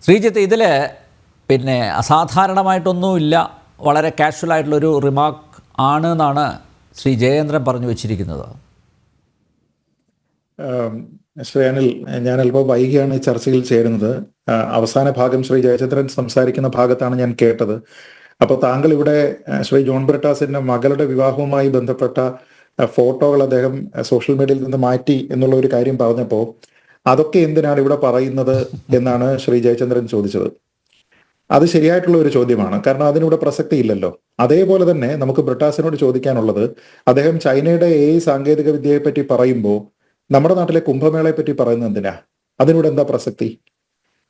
ശ്രീജിത്ത്, ഇതിൽ അസാധാരണമായിട്ടൊന്നുമില്ല, വളരെ കാഷ്വലായിട്ടുള്ളൊരു റിമാർക്ക് ആണ് എന്നാണ് ശ്രീ ജയേന്ദ്രൻ പറഞ്ഞു വച്ചിരിക്കുന്നത്. ശ്രീ അനിൽ, ഞാൻ അല്പം വൈകിയാണ് ഈ ചർച്ചയിൽ ചേരുന്നത്. അവസാന ഭാഗം ശ്രീ ജയചന്ദ്രൻ സംസാരിക്കുന്ന ഭാഗത്താണ് ഞാൻ കേട്ടത്. അപ്പോൾ താങ്കൾ ഇവിടെ ശ്രീ ജോൺ ബ്രിട്ടാസിന്റെ മകളുടെ വിവാഹവുമായി ബന്ധപ്പെട്ട ഫോട്ടോകൾ അദ്ദേഹം സോഷ്യൽ മീഡിയയിൽ നിന്ന് മാറ്റി എന്നുള്ള ഒരു കാര്യം പറഞ്ഞപ്പോൾ അതൊക്കെ എന്തിനാണ് ഇവിടെ പറയുന്നത് എന്നാണ് ശ്രീ ജയചന്ദ്രൻ ചോദിച്ചത്. അത് ശരിയായിട്ടുള്ള ഒരു ചോദ്യമാണ്, കാരണം അതിനിവിടെ പ്രസക്തി ഇല്ലല്ലോ. അതേപോലെ തന്നെ നമുക്ക് ബ്രിട്ടാസിനോട് ചോദിക്കാനുള്ളത്, അദ്ദേഹം ചൈനയുടെ സാങ്കേതിക വിദ്യയെ പറ്റി പറയുമ്പോൾ നമ്മുടെ നാട്ടിലെ കുംഭമേളയെ പറ്റി പറയുന്നത് എന്തിനാ? അതിനൂടെ എന്താ പ്രസക്തി?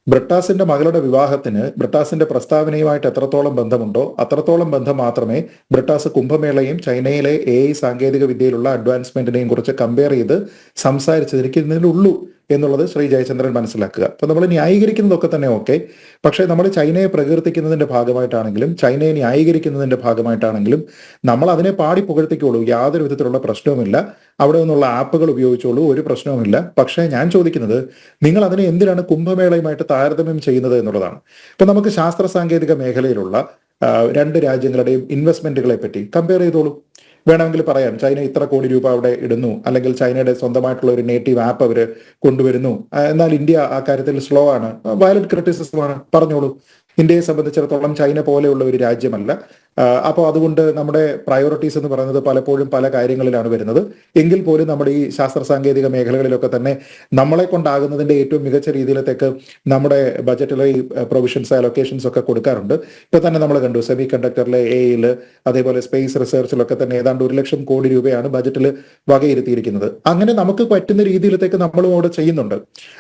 ബ്രിട്ടാസിന്റെ മകളുടെ വിവാഹത്തിന് ബ്രിട്ടാസിന്റെ പ്രസ്താവനയുമായിട്ട് എത്രത്തോളം ബന്ധമുണ്ടോ അത്രത്തോളം ബന്ധം മാത്രമേ ബ്രിട്ടാസ് കുംഭമേളയും ചൈനയിലെ സാങ്കേതിക വിദ്യയിലുള്ള അഡ്വാൻസ്മെന്റിനെയും കുറിച്ച് കമ്പയർ ചെയ്ത് സംസാരിച്ചിരിക്കുന്നതിനുള്ളൂ എന്നുള്ളത് ശ്രീ ജയചന്ദ്രൻ മനസ്സിലാക്കുക. അപ്പൊ നമ്മൾ ന്യായീകരിക്കുന്നതൊക്കെ തന്നെ ഓക്കെ, പക്ഷേ നമ്മൾ ചൈനയെ പ്രകീർത്തിക്കുന്നതിന്റെ ഭാഗമായിട്ടാണെങ്കിലും ചൈനയെ ന്യായീകരിക്കുന്നതിന്റെ ഭാഗമായിട്ടാണെങ്കിലും നമ്മൾ അതിനെ പാടി പുകഴ്ത്തിക്കോളൂ, യാതൊരു വിധത്തിലുള്ള പ്രശ്നവുമില്ല. അവിടെ നിന്നുള്ള ആപ്പുകൾ ഉപയോഗിച്ചോളൂ, ഒരു പ്രശ്നവുമില്ല. പക്ഷേ ഞാൻ ചോദിക്കുന്നത്, നിങ്ങൾ അതിനെ എന്തിനാണ് കുംഭമേളയുമായിട്ട് താരതമ്യം ചെയ്യുന്നത് എന്നുള്ളതാണ്. ഇപ്പൊ നമുക്ക് ശാസ്ത്ര സാങ്കേതിക മേഖലയിലുള്ള രണ്ട് രാജ്യങ്ങളുടെയും ഇൻവെസ്റ്റ്മെന്റുകളെ പറ്റി കമ്പയർ ചെയ്തോളൂ. വേണമെങ്കിൽ പറയാം, ചൈന ഇത്ര കോടി രൂപ അവിടെ ഇടുന്നു, അല്ലെങ്കിൽ ചൈനയുടെ സ്വന്തമായിട്ടുള്ള ഒരു നേറ്റീവ് ആപ്പ് അവർ കൊണ്ടുവരുന്നു, എന്നാൽ ഇന്ത്യ ആ കാര്യത്തിൽ സ്ലോ ആണ്, വയലന്റ് ക്രിറ്റിസിസമാണ്, പറഞ്ഞോളൂ. ഇന്ത്യയെ സംബന്ധിച്ചിടത്തോളം ചൈന പോലെയുള്ള ഒരു രാജ്യമല്ല. അപ്പോൾ അതുകൊണ്ട് നമ്മുടെ പ്രയോറിറ്റീസ് എന്ന് പറയുന്നത് പലപ്പോഴും പല കാര്യങ്ങളിലാണ് വരുന്നത്. എങ്കിൽ പോലും നമ്മുടെ ഈ ശാസ്ത്ര സാങ്കേതിക മേഖലകളിലൊക്കെ തന്നെ നമ്മളെ കൊണ്ടാകുന്നതിന്റെ ഏറ്റവും മികച്ച രീതിയിലത്തേക്ക് നമ്മുടെ ബജറ്റിലെ ഈ പ്രൊവിഷൻസ് അലൊക്കേഷൻസ് ഒക്കെ കൊടുക്കാറുണ്ട്. ഇപ്പൊ തന്നെ നമ്മൾ കണ്ടു, സെമി കണ്ടക്ടറിലെ എയിൽ, അതേപോലെ സ്പേസ് റിസർച്ചിലൊക്കെ തന്നെ ഏതാണ്ട് 1 ലക്ഷം കോടി രൂപയാണ് ബജറ്റിൽ വകയിരുത്തിയിരിക്കുന്നത്. അങ്ങനെ നമുക്ക് പറ്റുന്ന രീതിയിലത്തേക്ക് നമ്മളും അവിടെ ചെയ്യുന്നുണ്ട്.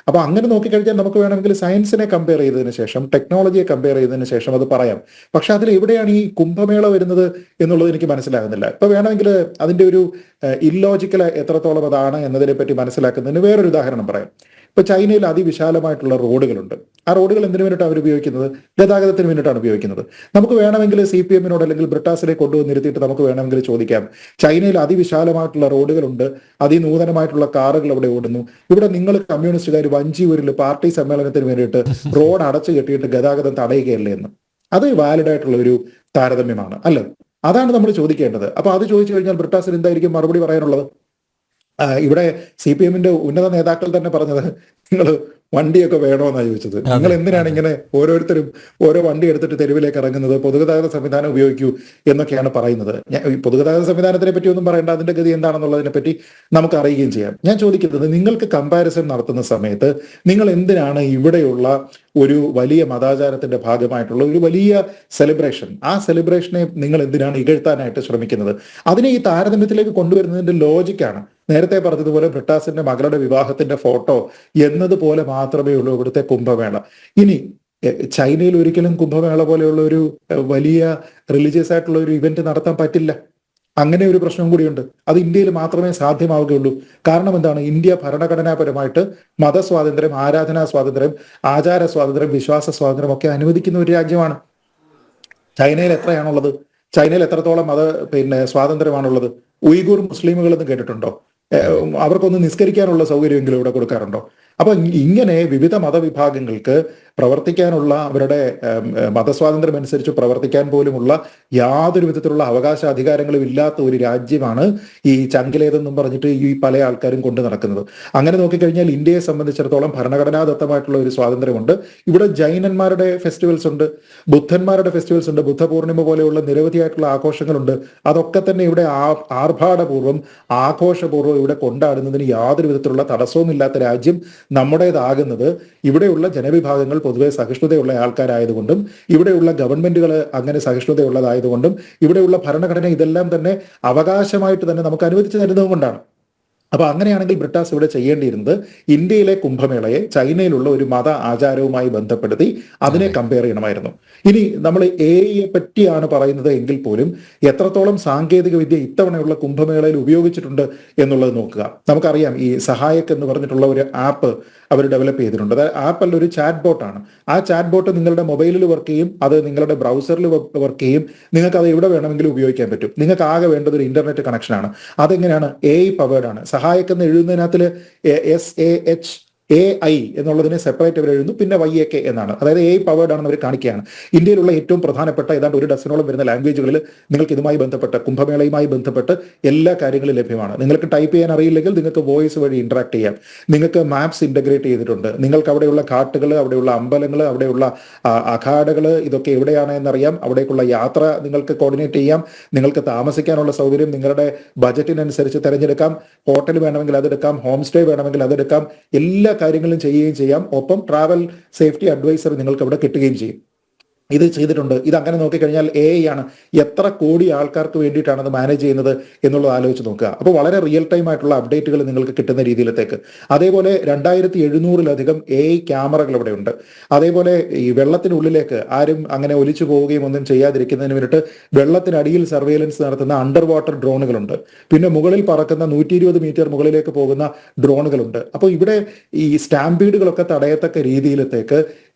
അപ്പൊ അങ്ങനെ നോക്കിക്കഴിഞ്ഞാൽ നമുക്ക് വേണമെങ്കിൽ സയൻസിനെ കമ്പയർ ചെയ്തതിനു ശേഷം, ടെക്നോളജിയെ കമ്പയർ ചെയ്തതിനു ശേഷം അത് പറയാം. പക്ഷെ അതിൽ എവിടെയാണ് ഈ കുംഭമേള വരുന്നത് എന്നുള്ളത് എനിക്ക് മനസ്സിലാകുന്നില്ല. ഇപ്പൊ വേണമെങ്കിൽ അതിന്റെ ഒരു ഇല്ലോജിക്കൽ എത്രത്തോളം അതാണ് എന്നതിനെ പറ്റി മനസ്സിലാക്കുന്നതിന് വേറൊരു ഉദാഹരണം പറയാം. ഇപ്പൊ ചൈനയിൽ അതിവിശാലമായിട്ടുള്ള റോഡുകളുണ്ട്. ആ റോഡുകൾ എന്തിനു വേണ്ടിയിട്ടാണ് അവർ ഉപയോഗിക്കുന്നത്? ഗതാഗതത്തിന് വേണ്ടിയിട്ടാണ് ഉപയോഗിക്കുന്നത്. നമുക്ക് വേണമെങ്കിൽ CPM-നോട് അല്ലെങ്കിൽ ബ്രിട്ടാസിനെ കൊണ്ടുവന്നിരുത്തിയിട്ട് നമുക്ക് വേണമെങ്കിൽ ചോദിക്കാം, ചൈനയിൽ അതിവിശാലമായിട്ടുള്ള റോഡുകളുണ്ട്, അതിനൂതനമായിട്ടുള്ള കാറുകൾ അവിടെ ഓടുന്നു, ഇവിടെ നിങ്ങൾ കമ്മ്യൂണിസ്റ്റുകാർ വഞ്ചിയൂരിൽ പാർട്ടി സമ്മേളനത്തിന് വേണ്ടിയിട്ട് റോഡ് അടച്ചു കെട്ടിയിട്ട് ഗതാഗതം തടയുകയല്ലേ എന്ന്. അത് വാലിഡ് ആയിട്ടുള്ള ഒരു താരതമ്യമാണ് അല്ലേ? അതാണ് നമ്മൾ ചോദിക്കേണ്ടത്. അപ്പൊ അത് ചോദിച്ചു കഴിഞ്ഞാൽ ബ്രിട്ടാസിന് എന്തായിരിക്കും മറുപടി പറയാനുള്ളത്? ഇവിടെ CPM-ന്റെ ഉന്നത നേതാക്കൾ തന്നെ പറഞ്ഞത്, നിങ്ങൾ വണ്ടിയൊക്കെ വേണമെന്നാണ് ചോദിച്ചത്. നിങ്ങൾ എന്തിനാണ് ഇങ്ങനെ ഓരോരുത്തരും ഓരോ വണ്ടി എടുത്തിട്ട് തെരുവിലേക്ക് ഇറങ്ങുന്നത്? പൊതുഗതാഗത സംവിധാനം ഉപയോഗിക്കൂ എന്നൊക്കെയാണ് പറയുന്നത്. പൊതുഗതാഗത സംവിധാനത്തിനെ പറ്റി ഒന്നും പറയേണ്ട, അതിന്റെ ഗതി എന്താണെന്നുള്ളതിനെ പറ്റി നമുക്ക് അറിയുകയും ചെയ്യാം. ഞാൻ ചോദിക്കുന്നത്, നിങ്ങൾക്ക് കമ്പാരിസൺ നടത്തുന്ന സമയത്ത് നിങ്ങൾ എന്തിനാണ് ഇവിടെയുള്ള ഒരു വലിയ മതാചാരത്തിന്റെ ഭാഗമായിട്ടുള്ള ഒരു വലിയ സെലിബ്രേഷൻ, ആ സെലിബ്രേഷനെ നിങ്ങൾ എന്തിനാണ് ഇകഴ്ത്താനായിട്ട് ശ്രമിക്കുന്നത്? അതിനെ ഈ താരതമ്യത്തിലേക്ക് കൊണ്ടുവരുന്നതിന്റെ ലോജിക്കാണ് നേരത്തെ പറഞ്ഞതുപോലെ ബ്രിട്ടാസിന്റെ മകളുടെ വിവാഹത്തിന്റെ ഫോട്ടോ എന്നതുപോലെ മാത്രമേ ഉള്ളൂ ഇവിടുത്തെ കുംഭമേള. ഇനി ചൈനയിൽ ഒരിക്കലും കുംഭമേള പോലെയുള്ള ഒരു വലിയ റിലീജിയസ് ആയിട്ടുള്ള ഒരു ഇവന്റ് നടത്താൻ പറ്റില്ല. അങ്ങനെ ഒരു പ്രശ്നം കൂടിയുണ്ട്. അത് ഇന്ത്യയിൽ മാത്രമേ സാധ്യമാവുകയുള്ളൂ. കാരണം എന്താണ്? ഇന്ത്യ ഭരണഘടനാപരമായിട്ട് മതസ്വാതന്ത്ര്യം, ആരാധനാ സ്വാതന്ത്ര്യം, ആചാര സ്വാതന്ത്ര്യം, വിശ്വാസ സ്വാതന്ത്ര്യം ഒക്കെ അനുവദിക്കുന്ന ഒരു രാജ്യമാണ്. ചൈനയിൽ എത്രയാണുള്ളത്? ചൈനയിൽ എത്രത്തോളം സ്വാതന്ത്ര്യമാണുള്ളത്? ഉയ്ഗൂർ മുസ്ലിമുകൾ എന്ന് കേട്ടിട്ടുണ്ടോ? അവർക്കൊന്ന് നിസ്കരിക്കാനുള്ള സൗകര്യമെങ്കിലും ഇവിടെ കൊടുക്കാറുണ്ടോ? അപ്പൊ ഇങ്ങനെ വിവിധ മതവിഭാഗങ്ങൾക്ക് പ്രവർത്തിക്കാനുള്ള, അവരുടെ മതസ്വാതന്ത്ര്യം അനുസരിച്ച് പ്രവർത്തിക്കാൻ പോലുമുള്ള യാതൊരു വിധത്തിലുള്ള അവകാശ അധികാരങ്ങളും ഇല്ലാത്ത ഒരു രാജ്യമാണ് ഈ ചങ്കിലേതെന്നും പറഞ്ഞിട്ട് ഈ പല ആൾക്കാരും കൊണ്ടു നടക്കുന്നത്. അങ്ങനെ നോക്കിക്കഴിഞ്ഞാൽ ഇന്ത്യയെ സംബന്ധിച്ചിടത്തോളം ഭരണഘടനാദത്തമായിട്ടുള്ള ഒരു സ്വാതന്ത്ര്യമുണ്ട്. ഇവിടെ ജൈനന്മാരുടെ ഫെസ്റ്റിവൽസ് ഉണ്ട്, ബുദ്ധന്മാരുടെ ഫെസ്റ്റിവൽസ് ഉണ്ട്, ബുദ്ധപൂർണിമ പോലെയുള്ള നിരവധിയായിട്ടുള്ള ആഘോഷങ്ങളുണ്ട്. അതൊക്കെ തന്നെ ഇവിടെ ആർഭാടപൂർവ്വം, ആഘോഷപൂർവ്വം ഇവിടെ കൊണ്ടാടുന്നതിന് യാതൊരു വിധത്തിലുള്ള തടസ്സവും ഇല്ലാത്ത രാജ്യം നമ്മുടേതാകുന്നത് ഇവിടെയുള്ള ജനവിഭാഗങ്ങൾ പൊതുവെ സഹിഷ്ണുതയുള്ള ആൾക്കാരായതുകൊണ്ടും ഇവിടെയുള്ള ഗവൺമെന്റുകൾ അങ്ങനെ സഹിഷ്ണുതയുള്ളതായതുകൊണ്ടും ഇവിടെയുള്ള ഭരണഘടന ഇതെല്ലാം തന്നെ അവകാശമായിട്ട് തന്നെ നമുക്ക് അനുവദിച്ചു തരുന്നത് കൊണ്ടാണ്. അപ്പൊ അങ്ങനെയാണെങ്കിൽ ബ്രിട്ടാസ് ഇവിടെ ചെയ്യേണ്ടിയിരുന്നത് ഇന്ത്യയിലെ കുംഭമേളയെ ചൈനയിലുള്ള ഒരു മത ആചാരവുമായി ബന്ധപ്പെടുത്തി അതിനെ കമ്പയർ ചെയ്യണമായിരുന്നു. ഇനി നമ്മൾ AI പറ്റിയാണ് പറയുന്നത് എങ്കിൽ പോലും എത്രത്തോളം സാങ്കേതിക വിദ്യ ഇത്തവണയുള്ള കുംഭമേളയിൽ ഉപയോഗിച്ചിട്ടുണ്ട് എന്നുള്ളത് നോക്കുക. നമുക്കറിയാം, ഈ സഹായക് എന്ന് പറഞ്ഞിട്ടുള്ള ഒരു ആപ്പ് അവർ ഡെവലപ്പ് ചെയ്തിട്ടുണ്ട്. അതായത് ആപ്പല്ല, ഒരു ചാറ്റ് ബോട്ടാണ്. ആ ചാറ്റ് ബോട്ട് നിങ്ങളുടെ മൊബൈലിൽ വർക്ക് ചെയ്യും, അത് നിങ്ങളുടെ ബ്രൗസറിൽ വർക്ക് ചെയ്യും, നിങ്ങൾക്ക് അത് എവിടെ വേണമെങ്കിലും ഉപയോഗിക്കാൻ പറ്റും. നിങ്ങൾക്ക് ആകെ വേണ്ടത് ഒരു ഇന്റർനെറ്റ് കണക്ഷനാണ്. അതെങ്ങനെയാണ്? AI പവേർഡ് ആണ്. സഹായക് എന്ന് എഴുതുന്നതിനകത്ത് SAH AI എന്നുള്ളതിനെ സെപ്പറേറ്റ് അവർ എഴുതുന്നു, പിന്നെ YAK എന്നാണ്. അതായത് AI പവേർഡ് ആണെന്ന് അവർ കാണിക്കുകയാണ്. ഇന്ത്യയിലുള്ള ഏറ്റവും പ്രധാനപ്പെട്ട ഏതാണ്ട് 1 ഡസനോളം വരുന്ന ലാംഗ്വേജുകളിൽ നിങ്ങൾക്ക് ഇതുമായി ബന്ധപ്പെട്ട്, കുംഭമേളയുമായി ബന്ധപ്പെട്ട് എല്ലാ കാര്യങ്ങളും ലഭ്യമാണ്. നിങ്ങൾക്ക് ടൈപ്പ് ചെയ്യാൻ അറിയില്ലെങ്കിൽ നിങ്ങൾക്ക് വോയിസ് വഴി ഇന്ററാക്ട് ചെയ്യാം. നിങ്ങൾക്ക് മാപ്സ് ഇന്റഗ്രേറ്റ് ചെയ്തിട്ടുണ്ട്. നിങ്ങൾക്ക് അവിടെയുള്ള ഘാട്ടുകൾ, അവിടെയുള്ള അമ്പലങ്ങൾ, അവിടെയുള്ള അഖാഡകൾ, ഇതൊക്കെ എവിടെയാണ് എന്നറിയാം. അവിടേക്കുള്ള യാത്ര നിങ്ങൾക്ക് കോർഡിനേറ്റ് ചെയ്യാം. നിങ്ങൾക്ക് താമസിക്കാനുള്ള സൗകര്യം നിങ്ങളുടെ ബജറ്റിനനുസരിച്ച് തിരഞ്ഞെടുക്കാം. ഹോട്ടൽ വേണമെങ്കിൽ അതെടുക്കാം, ഹോം സ്റ്റേ വേണമെങ്കിൽ അതെടുക്കാം. എല്ലാ കാര്യങ്ങളും ചെയ്യുകയും ചെയ്യാം. ഒപ്പം ട്രാവൽ സേഫ്റ്റി അഡ്വൈസർ നിങ്ങൾക്ക് അവിടെ കിട്ടുകയും ചെയ്യും. ഇത് ചെയ്തിട്ടുണ്ട്. ഇത് അങ്ങനെ നോക്കിക്കഴിഞ്ഞാൽ AI ആണ്. എത്ര കോടി ആൾക്കാർക്ക് വേണ്ടിയിട്ടാണ് അത് മാനേജ് ചെയ്യുന്നത് എന്നുള്ളത് ആലോചിച്ച് നോക്കുക. അപ്പോൾ വളരെ റിയൽ ടൈം ആയിട്ടുള്ള അപ്ഡേറ്റുകൾ നിങ്ങൾക്ക് കിട്ടുന്ന രീതിയിലത്തേക്ക്. അതേപോലെ 2700-ലധികം AI ക്യാമറകൾ ഇവിടെ ഉണ്ട്. അതേപോലെ ഈ വെള്ളത്തിനുള്ളിലേക്ക് ആരും അങ്ങനെ ഒലിച്ചു പോവുകയും ഒന്നും ചെയ്യാതിരിക്കുന്നതിന് വേണ്ടിയിട്ട് വെള്ളത്തിനടിയിൽ സർവൈലൻസ് നടത്തുന്ന അണ്ടർ വാട്ടർ ഡ്രോണുകളുണ്ട്. പിന്നെ മുകളിൽ പറക്കുന്ന 120 മീറ്റർ മുകളിലേക്ക് പോകുന്ന ഡ്രോണുകളുണ്ട്. അപ്പോൾ ഇവിടെ ഈ സ്റ്റാമ്പീഡുകളൊക്കെ തടയത്തക്ക രീതിയിലത്തേക്ക്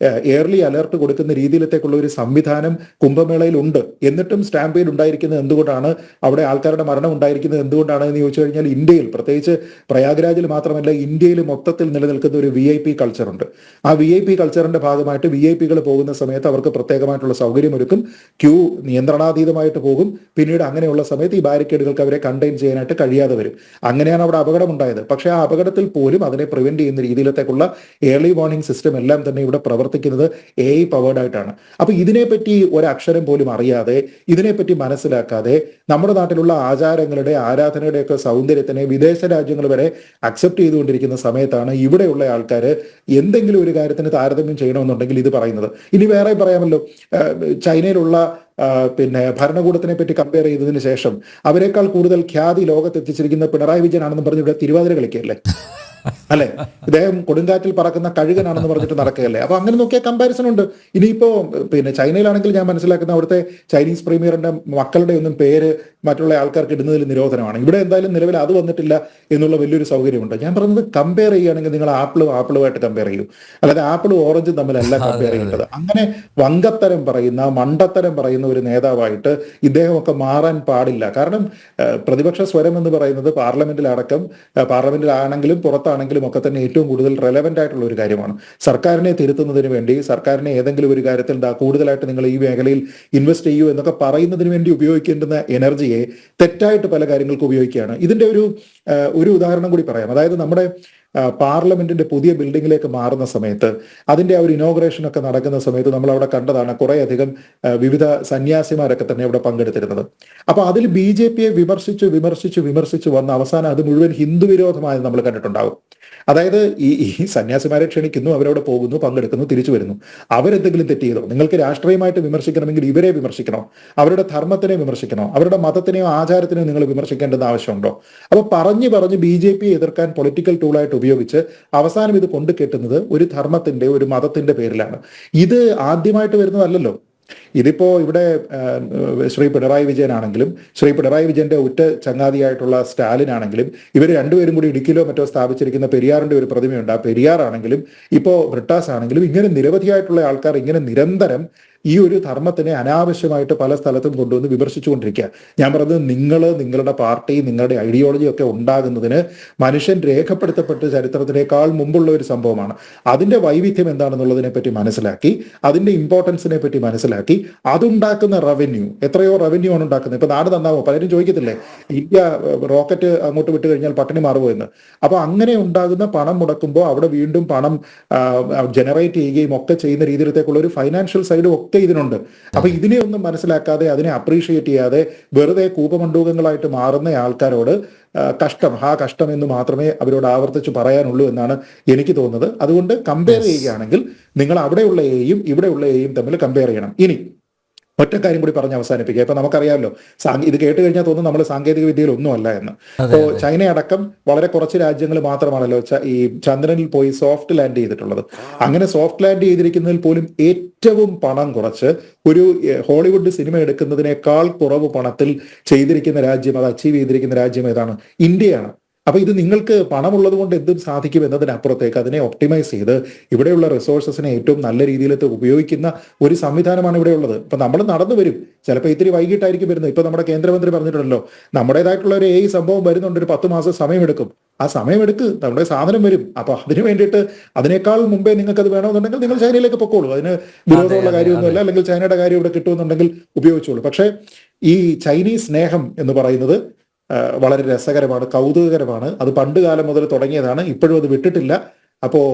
എയർലി അലർട്ട് കൊടുക്കുന്ന രീതിയിലത്തേക്കുള്ള ഒരു സംവിധാനം കുംഭമേളയിലുണ്ട്. എന്നിട്ടും സ്റ്റാമ്പീഡ് ഉണ്ടായിരിക്കുന്നത് എന്തുകൊണ്ടാണ്, അവിടെ ആൾക്കാരുടെ മരണം ഉണ്ടായിരിക്കുന്നത് എന്തുകൊണ്ടാണ് എന്ന് ചോദിച്ചു കഴിഞ്ഞാൽ, ഇന്ത്യയിൽ പ്രത്യേകിച്ച് പ്രയാഗ്രാജിൽ മാത്രമല്ല ഇന്ത്യയിൽ മൊത്തത്തിൽ നിലനിൽക്കുന്ന ഒരു VIP കൾച്ചറുണ്ട്. ആ VIP കൾച്ചറിന്റെ ഭാഗമായിട്ട് VIPകൾ പോകുന്ന സമയത്ത് അവർക്ക് പ്രത്യേകമായിട്ടുള്ള സൗകര്യമൊരുക്കും. ക്യൂ നിയന്ത്രണാതീതമായിട്ട് പോകും. പിന്നീട് അങ്ങനെയുള്ള സമയത്ത് ഈ ബാരിക്കേഡുകൾക്ക് അവരെ കണ്ടെയ്ൻ ചെയ്യാനായിട്ട് കഴിയാതെ വരും. അങ്ങനെയാണ് അവിടെ അപകടം ഉണ്ടായത്. പക്ഷേ ആ അപകടത്തിൽ പോലും അതിനെ പ്രിവെന്റ് ചെയ്യുന്ന രീതിയിലത്തേക്കുള്ള ഏർലി വാർണിംഗ് സിസ്റ്റം എല്ലാം തന്നെ ഇവിടെ പ്രവർത്തിക്കുന്നത് AI പവേർഡ് ആയിട്ടാണ്. അപ്പൊ ഇതിനെപ്പറ്റി ഒരക്ഷരം പോലും അറിയാതെ, ഇതിനെപ്പറ്റി മനസ്സിലാക്കാതെ, നമ്മുടെ നാട്ടിലുള്ള ആചാരങ്ങളുടെ, ആരാധനയുടെയൊക്കെ സൗന്ദര്യത്തിനെ വിദേശ രാജ്യങ്ങൾ വരെ അക്സെപ്റ്റ് ചെയ്തുകൊണ്ടിരിക്കുന്ന സമയത്താണ് ഇവിടെയുള്ള ആൾക്കാർ എന്തെങ്കിലും ഒരു കാര്യത്തിന് താരതമ്യം ചെയ്യണമെന്നുണ്ടെങ്കിൽ ഇത് പറയുന്നത്. ഇനി വേറെ പറയാമല്ലോ, ചൈനയിലുള്ള പിന്നെ ഭരണകൂടത്തിനെ പറ്റി കമ്പയർ ചെയ്തതിന് ശേഷം അവരെക്കാൾ കൂടുതൽ ഖ്യാതി ലോകത്തെത്തിച്ചിരിക്കുന്ന പിണറായി വിജയൻ ആണെന്ന് പറഞ്ഞ് ഇവിടെ തിരുവാതിര കളിക്കുകയല്ലേ, അല്ലെ? ഇദ്ദേഹം കൊടുങ്കാറ്റിൽ പറക്കുന്ന കഴുകനാണെന്ന് പറഞ്ഞിട്ട് നടക്കുകയല്ലേ. അപ്പൊ അങ്ങനെ നോക്കിയാൽ കമ്പാരിസൺ ഉണ്ട്. ഇനിയിപ്പോ പിന്നെ ചൈനയിലാണെങ്കിൽ ഞാൻ മനസ്സിലാക്കുന്ന അവിടുത്തെ ചൈനീസ് പ്രീമിയറിന്റെ മക്കളുടെ ഒന്നും പേര് മറ്റുള്ള ആൾക്കാർക്ക് ഇടുന്നതിൽ നിരോധനമാണ്. ഇവിടെ എന്തായാലും നിലവിൽ അത് വന്നിട്ടില്ല എന്നുള്ള വലിയൊരു സൗകര്യമുണ്ട്. ഞാൻ പറഞ്ഞത് കമ്പയർ ചെയ്യുകയാണെങ്കിൽ നിങ്ങൾ ആപ്പിളുമായിട്ട് കമ്പയർ ചെയ്യൂ, അല്ലാതെ ആപ്പിളും ഓറഞ്ചും തമ്മിലല്ല കമ്പയർ ചെയ്യേണ്ടത്. അങ്ങനെ വങ്കത്തരം പറയുന്ന, മണ്ടത്തരം പറയുന്ന ഒരു നേതാവായിട്ട് ഇദ്ദേഹമൊക്കെ മാറാൻ പാടില്ല. കാരണം പ്രതിപക്ഷ സ്വരം എന്ന് പറയുന്നത് പാർലമെന്റിലാണെങ്കിലും പുറത്താണെങ്കിലും ഒക്കെ തന്നെ ഏറ്റവും കൂടുതൽ റെലവെന്റ് ആയിട്ടുള്ള ഒരു കാര്യമാണ്. സർക്കാരിനെ തിരുത്തുന്നതിന് വേണ്ടി, സർക്കാരിനെ ഏതെങ്കിലും ഒരു കാര്യത്തിൽ കൂടുതലായിട്ട് നിങ്ങൾ ഈ മേഖലയിൽ ഇൻവെസ്റ്റ് ചെയ്യൂ എന്നൊക്കെ പറയുന്നതിന് വേണ്ടി ഉപയോഗിക്കേണ്ടുന്ന എനർജിയെ തെറ്റായിട്ട് പല കാര്യങ്ങൾക്ക് ഉപയോഗിക്കുകയാണ്. ഇതിന്റെ ഒരു ഉദാഹരണം കൂടി പറയാം. അതായത് നമ്മുടെ പാർലമെന്റിന്റെ പുതിയ ബിൽഡിങ്ങിലേക്ക് മാറുന്ന സമയത്ത്, അതിന്റെ ഒരു ഇനോഗ്രേഷൻ ഒക്കെ നടക്കുന്ന സമയത്ത് നമ്മൾ അവിടെ കണ്ടതാണ് കുറേയധികം വിവിധ സന്യാസിമാരൊക്കെ തന്നെ അവിടെ പങ്കെടുത്തിരുന്നത്. അപ്പൊ അതിൽ BJPയെ വിമർശിച്ചു വന്ന അവസാനം അത് മുഴുവൻ ഹിന്ദു വിരോധമായത് നമ്മൾ കണ്ടിട്ടുണ്ടാകും. അതായത് ഈ സന്യാസിമാരെ ക്ഷണിക്കുന്നു, അവരവിടെ പോകുന്നു, പങ്കെടുക്കുന്നു, തിരിച്ചു വരുന്നു. അവരെന്തെങ്കിലും തെറ്റ് ചെയ്തോ? നിങ്ങൾക്ക് രാഷ്ട്രീയമായിട്ട് വിമർശിക്കണമെങ്കിൽ ഇവരെ വിമർശിക്കണോ? അവരുടെ ധർമ്മത്തിനെ വിമർശിക്കണോ? അവരുടെ മതത്തിനെയോ ആചാരത്തിനെയോ നിങ്ങൾ വിമർശിക്കേണ്ടത് ആവശ്യമുണ്ടോ? അപ്പൊ പറഞ്ഞ് BJPയെ എതിർക്കാൻ പൊളിറ്റിക്കൽ ടൂളായിട്ട് ഉപയോഗിച്ച് അവസാനം ഇത് കൊണ്ടുകെട്ടുന്നത് ഒരു ധർമ്മത്തിന്റെ, ഒരു മതത്തിന്റെ പേരിലാണ്. ഇത് ആദ്യമായിട്ട് വരുന്നതല്ലല്ലോ. ഇതിപ്പോ ഇവിടെ ശ്രീ പിണറായി വിജയനാണെങ്കിലും, ശ്രീ പിണറായി വിജയന്റെ ഉറ്റ ചങ്ങാതിയായിട്ടുള്ള സ്റ്റാലിൻ ആണെങ്കിലും, ഇവർ രണ്ടുപേരും കൂടി ഇടുക്കിയിലോ മറ്റോ സ്ഥാപിച്ചിരിക്കുന്ന പെരിയാറിന്റെ ഒരു പ്രതിമയുണ്ട്. ആ പെരിയാറാണെങ്കിലും ഇപ്പോ ബ്രിട്ടാസ് ആണെങ്കിലും, ഇങ്ങനെ നിരവധിയായിട്ടുള്ള ആൾക്കാർ ഇങ്ങനെ നിരന്തരം ഈ ഒരു ധർമ്മത്തിനെ അനാവശ്യമായിട്ട് പല സ്ഥലത്തും കൊണ്ടുവന്ന് വിമർശിച്ചുകൊണ്ടിരിക്കുക. ഞാൻ പറഞ്ഞത്, നിങ്ങളുടെ പാർട്ടി, നിങ്ങളുടെ ഐഡിയോളജി ഒക്കെ ഉണ്ടാകുന്നതിന് മനുഷ്യൻ രേഖപ്പെടുത്തപ്പെട്ട ചരിത്രത്തിനേക്കാൾ മുമ്പുള്ള ഒരു സംഭവമാണ്. അതിന്റെ വൈവിധ്യം എന്താണെന്നുള്ളതിനെ പറ്റി മനസ്സിലാക്കി, അതിന്റെ ഇമ്പോർട്ടൻസിനെ പറ്റി മനസ്സിലാക്കി, അതുണ്ടാക്കുന്ന റവന്യൂ, എത്രയോ റവന്യൂ ആണ് ഉണ്ടാക്കുന്നത്. ഇപ്പൊ നാട് നന്നാവോ? പലരും ചോദിക്കത്തില്ലേ, ഇന്ത്യ റോക്കറ്റ് അങ്ങോട്ട് വിട്ട് കഴിഞ്ഞാൽ പട്ടിണി മാറുമോ എന്ന്. അപ്പൊ അങ്ങനെ ഉണ്ടാകുന്ന പണം മുടക്കുമ്പോൾ അവിടെ വീണ്ടും പണം ജനറേറ്റ് ചെയ്യുകയും ഒക്കെ ചെയ്യുന്ന രീതിയിലത്തേക്കുള്ള ഒരു ഫൈനാൻഷ്യൽ സൈഡും ഒക്കെ ഇതിനുണ്ട്. അപ്പൊ ഇതിനെ ഒന്നും മനസ്സിലാക്കാതെ, അതിനെ അപ്രീഷിയേറ്റ് ചെയ്യാതെ വെറുതെ കൂപമണ്ഡൂകങ്ങളായിട്ട് മാറുന്ന ആൾക്കാരോട് കഷ്ടം എന്ന് മാത്രമേ അവരോട് ആവർത്തിച്ച് പറയാനുള്ളൂ എന്നാണ് എനിക്ക് തോന്നുന്നത്. അതുകൊണ്ട് കമ്പയർ ചെയ്യുകയാണെങ്കിൽ നിങ്ങൾ അവിടെയുള്ള എയും ഇവിടെയുള്ള എയും തമ്മിൽ കമ്പയർ ചെയ്യണം. ഇനി ഒറ്റ കാര്യം കൂടി പറഞ്ഞ് അവസാനിപ്പിക്കുക. ഇപ്പൊ നമുക്കറിയാമല്ലോ, ഇത് കേട്ട് കഴിഞ്ഞാൽ തോന്നുന്നു നമ്മൾ സാങ്കേതിക വിദ്യയിൽ ഒന്നുമല്ല എന്ന്. ഇപ്പോ ചൈനയടക്കം വളരെ കുറച്ച് രാജ്യങ്ങൾ മാത്രമാണല്ലോ ഈ ചന്ദ്രനിൽ പോയി സോഫ്റ്റ് ലാൻഡ് ചെയ്തിട്ടുള്ളത്. അങ്ങനെ സോഫ്റ്റ് ലാൻഡ് ചെയ്തിരിക്കുന്നതിൽ പോലും ഏറ്റവും പണം കുറച്ച്, ഒരു ഹോളിവുഡ് സിനിമ എടുക്കുന്നതിനേക്കാൾ കുറവ് പണത്തിൽ ചെയ്തിരിക്കുന്ന രാജ്യം, അത് അച്ചീവ് ചെയ്തിരിക്കുന്ന രാജ്യം ഏതാണ്? ഇന്ത്യയാണ്. അപ്പൊ ഇത് നിങ്ങൾക്ക് പണമുള്ളത് കൊണ്ട് എന്തും സാധിക്കും എന്നതിനപ്പുറത്തേക്ക് അതിനെ ഒപ്റ്റിമൈസ് ചെയ്ത് ഇവിടെയുള്ള റിസോഴ്സസിനെ ഏറ്റവും നല്ല രീതിയിൽ ഉപയോഗിക്കുന്ന ഒരു സംവിധാനമാണ് ഇവിടെ ഉള്ളത്. ഇപ്പൊ നമ്മൾ നടന്നു വരും, ചിലപ്പോൾ ഇത്തിരി വൈകിട്ടായിരിക്കും വരുന്നത്. ഇപ്പൊ നമ്മുടെ കേന്ദ്രമന്ത്രി പറഞ്ഞിട്ടുണ്ടല്ലോ, നമ്മുടേതായിട്ടുള്ള ഒരു സംഭവം വരുന്നുണ്ട്, ഒരു 10 മാസം സമയമെടുക്കും. ആ സമയമെടുക്ക്, നമ്മുടെ സാധനം വരും. അപ്പൊ അതിന് വേണ്ടിയിട്ട് അതിനേക്കാൾ മുമ്പേ നിങ്ങൾക്ക് അത് വേണമെന്നുണ്ടെങ്കിൽ നിങ്ങൾ ചൈനയിലേക്ക് പൊക്കോളൂ. അതിന് വിരോധമുള്ള കാര്യമൊന്നുമില്ല. അല്ലെങ്കിൽ ചൈനയുടെ കാര്യം ഇവിടെ കിട്ടുമെന്നുണ്ടെങ്കിൽ ഉപയോഗിച്ചോളൂ. പക്ഷേ ഈ ചൈനീസ് സ്നേഹം എന്ന് പറയുന്നത് വളരെ രസകരമാണ്, കൗതുകകരമാണ്. അത് പണ്ട് കാലം മുതൽ തുടങ്ങിയതാണ്, ഇപ്പോഴും അത് വിട്ടിട്ടില്ല. അപ്പോൾ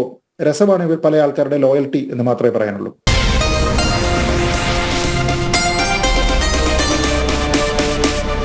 രസമാണ് പല ആൾക്കാരുടെ ലോയൽറ്റി എന്ന് മാത്രമേ പറയാനുള്ളൂ.